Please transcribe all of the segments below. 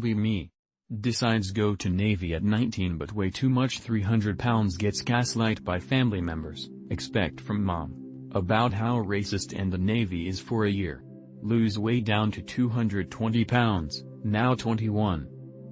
Me. Decides go to Navy at 19 but way too much, 300 pounds, gets gaslight by family members, expect from mom. About how racist and the Navy is for a year. Lose weight down to 220 pounds, now 21.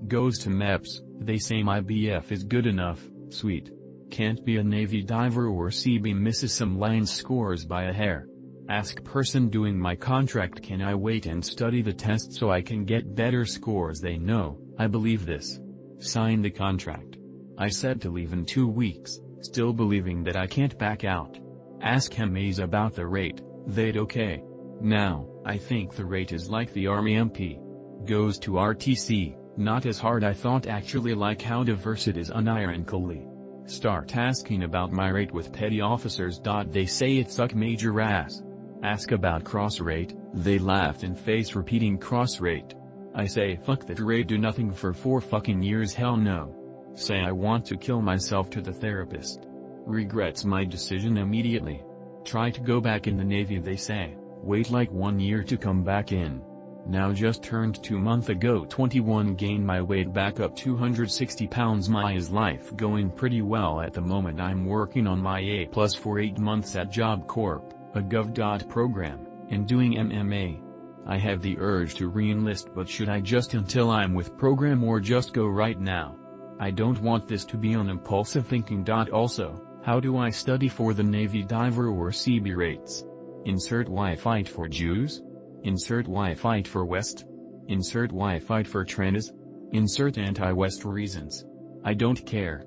Goes to MEPS, they say my BF is good enough, sweet. Can't be a Navy diver or CB, misses some lines, scores by a hair. Ask person doing my contract, can I wait and study the test so I can get better scores? They know, I believe this. Sign the contract. I said to leave in 2 weeks, still believing that I can't back out. Ask MAs about the rate, they'd okay. Now, I think the rate is like the Army MP. Goes to RTC, not as hard I thought, actually like how diverse it is unironically. Start asking about my rate with petty officers. They say it suck major ass. Ask about cross rate, they laughed in face repeating cross rate. I say fuck that rate, do nothing for 4 fucking years, hell no. Say I want to kill myself to the therapist. Regrets my decision immediately. Try to go back in the Navy, they say, wait like 1 year to come back in. Now just turned 2 months ago 21, gained my weight back up 260 pounds. My is life going pretty well at the moment. I'm working on my A+ for 8 months at Job Corp, a Gov. Program, and doing MMA. I have the urge to re-enlist, but should I just until I'm with program or just go right now? I don't want this to be on impulsive thinking. Also, how do I study for the Navy diver or CB rates? Insert why fight for Jews? Insert why fight for West? Insert why fight for trans? Insert anti-West reasons. I don't care.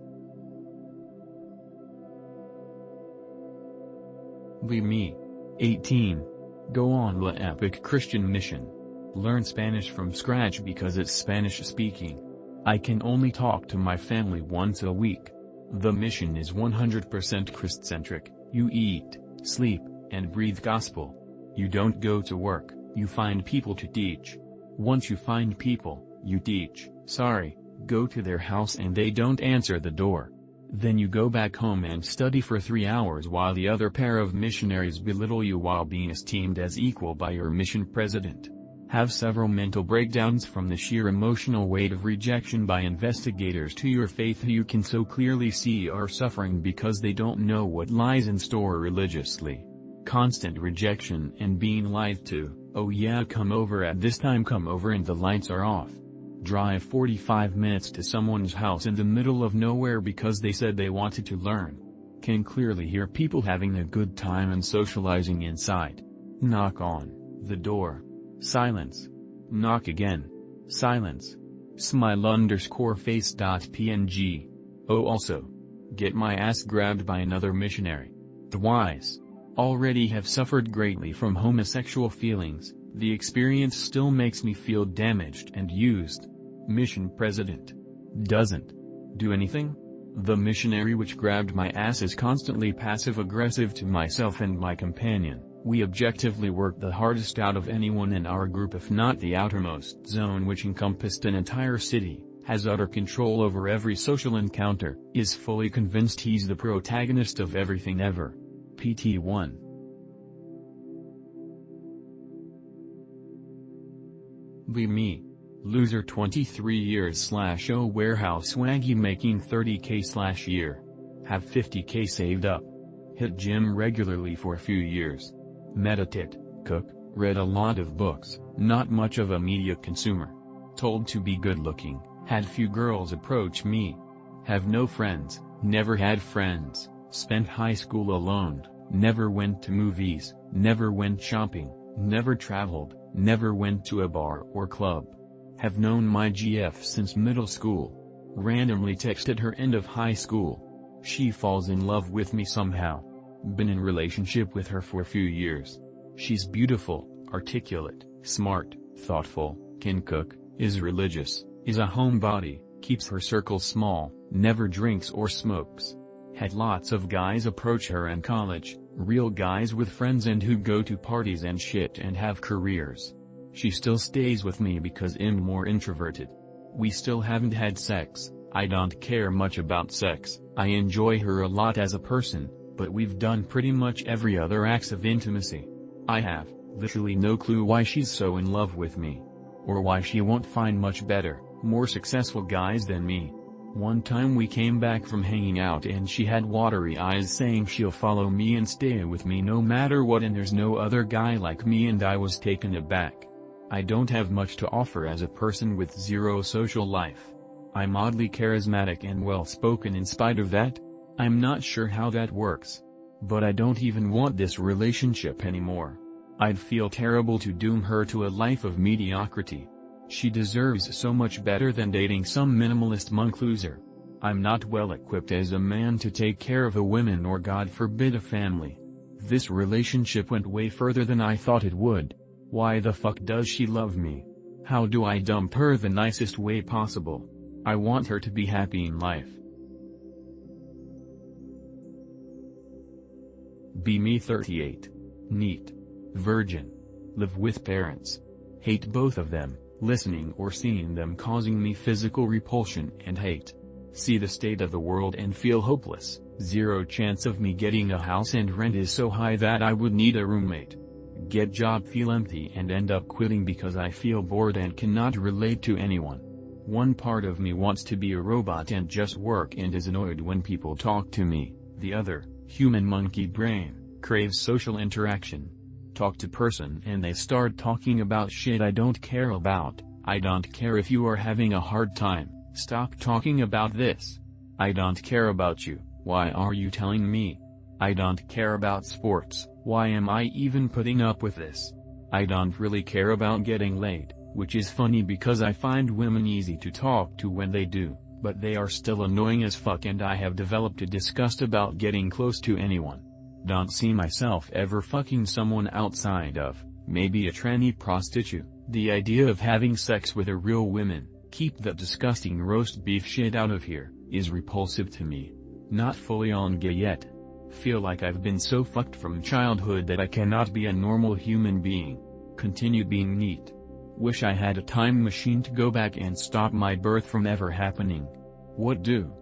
Me. 18. Go on La Epic Christian mission. Learn Spanish from scratch because it's Spanish speaking. I can only talk to my family once a week. The mission is 100% Christ-centric. You eat, sleep, and breathe gospel. You don't go to work, you find people to teach. Once you find people, you teach. Go to their house and they don't answer the door. Then you go back home and study for 3 hours while the other pair of missionaries belittle you while being esteemed as equal by your mission president. Have several mental breakdowns from the sheer emotional weight of rejection by investigators to your faith who you can so clearly see are suffering because they don't know what lies in store religiously. Constant rejection and being lied to, oh yeah, come over at this time, come over and the lights are off. Drive 45 minutes to someone's house in the middle of nowhere because they said they wanted to learn. Can clearly hear people having a good time and socializing inside. Knock on the door. Silence. Knock again. Silence. Smile_face.png. Oh, also. Get my ass grabbed by another missionary. The wise. Already have suffered greatly from homosexual feelings. The experience still makes me feel damaged and used. Mission president. Doesn't do anything? The missionary which grabbed my ass is constantly passive-aggressive to myself and my companion. We objectively worked the hardest out of anyone in our group, if not the outermost zone which encompassed an entire city, has utter control over every social encounter, is fully convinced he's the protagonist of everything ever. PT1. Me. Loser 23 years /O warehouse swaggy making 30k /year. Have 50k saved up. Hit gym regularly for a few years. Meditate, cook, read a lot of books, not much of a media consumer. Told to be good looking, had few girls approach me. Have no friends, never had friends, spent high school alone, never went to movies, never went shopping, never traveled, never went to a bar or club. Have known my GF since middle school. Randomly texted her end of high school. She falls in love with me somehow. Been in relationship with her for a few years. She's beautiful, articulate, smart, thoughtful, can cook, is religious, is a homebody, keeps her circle small, never drinks or smokes. Had lots of guys approach her in college, real guys with friends and who go to parties and shit and have careers. She still stays with me because I'm more introverted. We still haven't had sex. I don't care much about sex. I enjoy her a lot as a person, but we've done pretty much every other acts of intimacy. I have literally no clue why she's so in love with me. Or why she won't find much better. more successful guys than me. One time we came back from hanging out and she had watery eyes saying she'll follow me and stay with me no matter what, and there's no other guy like me, and I was taken aback. I don't have much to offer as a person with zero social life. I'm oddly charismatic and well-spoken in spite of that. I'm not sure how that works. But I don't even want this relationship anymore. I'd feel terrible to doom her to a life of mediocrity. She deserves so much better than dating some minimalist monk loser. I'm not well equipped as a man to take care of a woman or, God forbid, a family. This relationship went way further than I thought it would. Why the fuck does she love me? How do I dump her the nicest way possible? I want her to be happy in life. Be me 38. Neat. Virgin. Live with parents. Hate both of them. Listening or seeing them causing me physical repulsion and hate. See the state of the world and feel hopeless. Zero chance of me getting a house and rent is so high that I would need a roommate. Get job, feel empty and end up quitting because I feel bored and cannot relate to anyone. One part of me wants to be a robot and just work and is annoyed when people talk to me. The other, human monkey brain, craves social interaction. Talk to person and they start talking about shit I don't care about. I don't care if you are having a hard time, stop talking about this. I don't care about you, why are you telling me? I don't care about sports, why am I even putting up with this? I don't really care about getting laid, which is funny because I find women easy to talk to when they do, but they are still annoying as fuck and I have developed a disgust about getting close to anyone. Don't see myself ever fucking someone outside of, maybe a tranny prostitute. The idea of having sex with a real woman, keep that disgusting roast beef shit out of here, is repulsive to me. Not fully on gay yet. Feel like I've been so fucked from childhood that I cannot be a normal human being. Continue being neat. Wish I had a time machine to go back and stop my birth from ever happening. What do?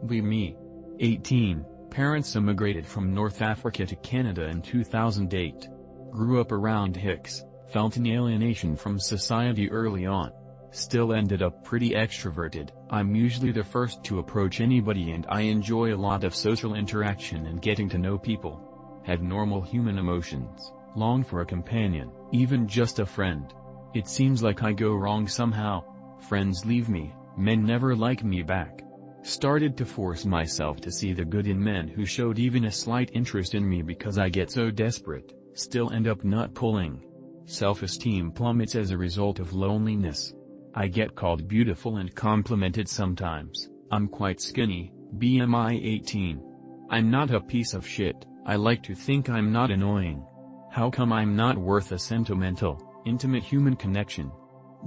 Be me. 18, parents immigrated from North Africa to Canada in 2008. Grew up around Hicks, felt an alienation from society early on. Still ended up pretty extroverted. I'm usually the first to approach anybody and I enjoy a lot of social interaction and getting to know people. Have normal human emotions, long for a companion, even just a friend. It seems like I go wrong somehow. Friends leave me, men never like me back. Started to force myself to see the good in men who showed even a slight interest in me because I get so desperate, still end up not pulling. Self-esteem plummets as a result of loneliness. I get called beautiful and complimented sometimes. I'm quite skinny, BMI 18. I'm not a piece of shit, I like to think I'm not annoying. How come I'm not worth a sentimental, intimate human connection?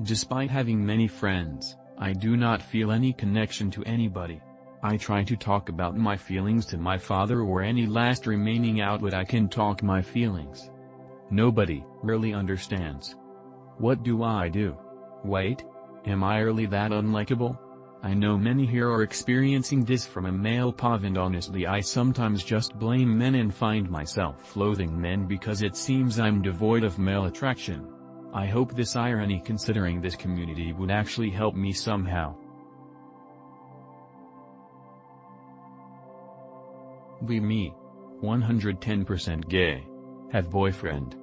Despite having many friends, I do not feel any connection to anybody. I try to talk about my feelings to my father or any last remaining outlet I can talk my feelings. Nobody really understands. What do I do? Wait? Am I really that unlikable? I know many here are experiencing this from a male POV, and honestly I sometimes just blame men and find myself loathing men because it seems I'm devoid of male attraction. I hope this irony considering this community would actually help me somehow. Be me. 110% gay. Have boyfriend.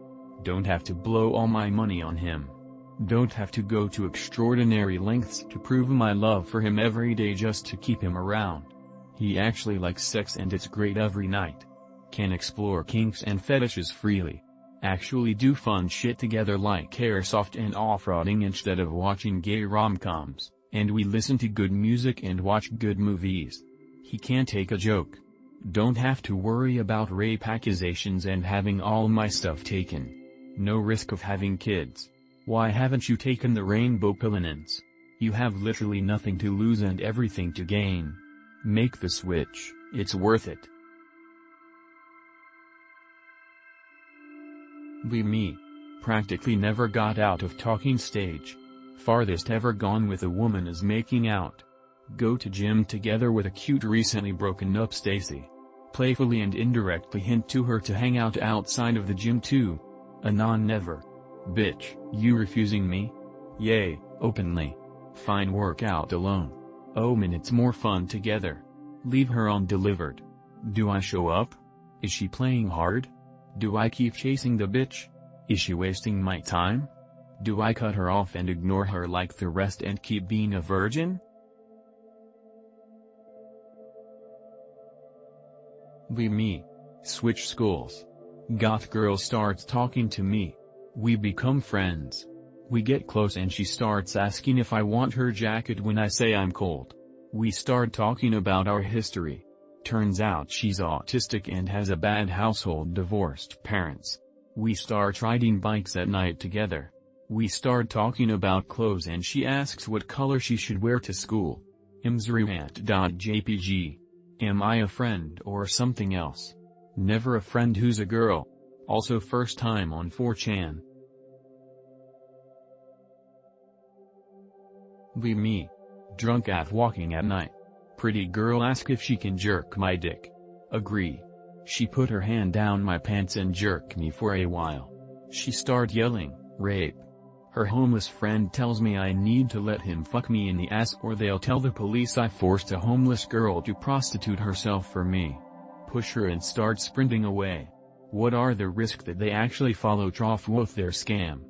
Don't have to blow all my money on him. Don't have to go to extraordinary lengths to prove my love for him every day just to keep him around. He actually likes sex and it's great every night. Can explore kinks and fetishes freely. Actually do fun shit together like airsoft and off-roading instead of watching gay rom-coms, and we listen to good music and watch good movies. He can't take a joke. Don't have to worry about rape accusations and having all my stuff taken. No risk of having kids. Why haven't you taken the rainbow pillinins? You have literally nothing to lose and everything to gain. Make the switch, it's worth it. Be me. Practically never got out of talking stage. Farthest ever gone with a woman is making out. Go to gym together with a cute recently broken up Stacy. Playfully and indirectly hint to her to hang out outside of the gym too. Anon never. Bitch, you refusing me? Yay, openly. Fine, work out alone. Oh man, it's more fun together. Leave her undelivered. Do I show up? Is she playing hard? Do I keep chasing the bitch? Is she wasting my time? Do I cut her off and ignore her like the rest and keep being a virgin? We me. Switch schools. Goth girl starts talking to me. We become friends. We get close and she starts asking if I want her jacket when I say I'm cold. We start talking about our history. Turns out she's autistic and has a bad household, divorced parents. We start riding bikes at night together. We start talking about clothes and she asks what color she should wear to school. imsriant.jpg. Am I a friend or something else? Never a friend who's a girl. Also first time on 4chan. We me. Drunk at walking at night. Pretty girl ask if she can jerk my dick. Agree. She put her hand down my pants and jerk me for a while. She start yelling, rape. Her homeless friend tells me I need to let him fuck me in the ass or they'll tell the police I forced a homeless girl to prostitute herself for me. Push her and start sprinting away. What are the risks that they actually follow through with their scam?